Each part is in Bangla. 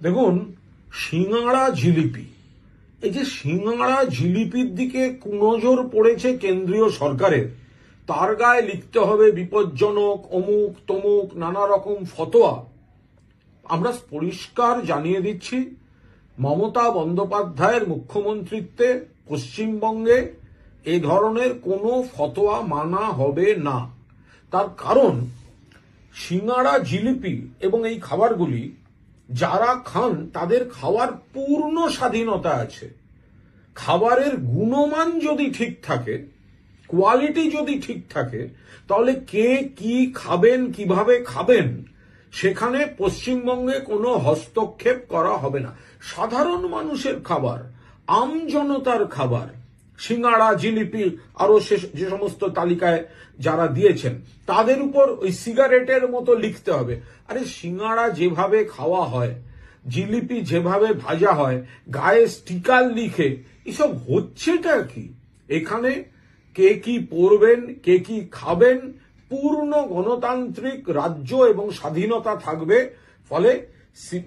দেখুন, সিঙ্গাড়া জিলিপি, এই যে সিঙ্গাড়া জিলিপির দিকে কুনজর পড়েছে কেন্দ্রীয় সরকারের, তার গায়ে লিখতে হবে বিপজ্জনক অমুক তমুক নানা রকম ফতোয়া। আমরা পরিষ্কার জানিয়ে দিচ্ছি, মমতা বন্দ্যোপাধ্যায়ের মুখ্যমন্ত্রীত্বে পশ্চিমবঙ্গে এই ধরনের কোনো ফতোয়া মানা হবে না। তার কারণ, সিঙ্গাড়া জিলিপি এবং এই খাবারগুলি যারা খান তাদের খাওয়ার পূর্ণ স্বাধীনতা আছে। খাবারের গুণমান যদি ঠিক থাকে, কোয়ালিটি যদি ঠিক থাকে, তাহলে কে কি খাবেন, কিভাবে খাবেন, সেখানে পশ্চিমবঙ্গে কোনো হস্তক্ষেপ করা হবে না। সাধারণ মানুষের খাবার, আম জনতার খাবার, সিঙ্গাড়া জিলিপি আরো যে সমস্ত তালিকায় যারা দিয়েছেন তাদের উপর ওই সিগারেটের মতো লিখতে হবে। আরে সিঙ্গাড়া যেভাবে খাওয়া হয়, জিলিপি যেভাবে ভাজা হয়, গায়ে স্টিকার লিখে, এসব হচ্ছেটা কি? এখানে কে কি পরবেন, কে কি খাবেন, পূর্ণ গণতান্ত্রিক রাজ্য এবং স্বাধীনতা থাকবে। ফলে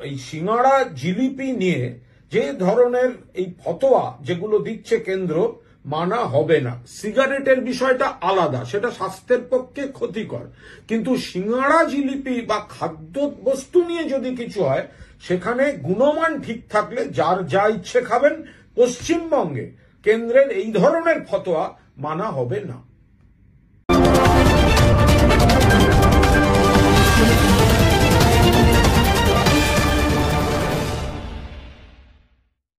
এই সিঙ্গাড়া জিলিপি নিয়ে যে ধরনের এই ফতোয়া যেগুলো দিচ্ছে কেন্দ্র, মানা হবে না। সিগারেটের বিষয়টা আলাদা, সেটা স্বাস্থ্যের পক্ষে ক্ষতিকর, কিন্তু সিঙ্গাড়া জিলিপি বা খাদ্য বস্তু নিয়ে যদি কিছু হয়, সেখানে গুণমান ঠিক থাকলে যার যা ইচ্ছে খাবেন। পশ্চিমবঙ্গে কেন্দ্রের এই ধরনের ফতোয়া মানা হবে না।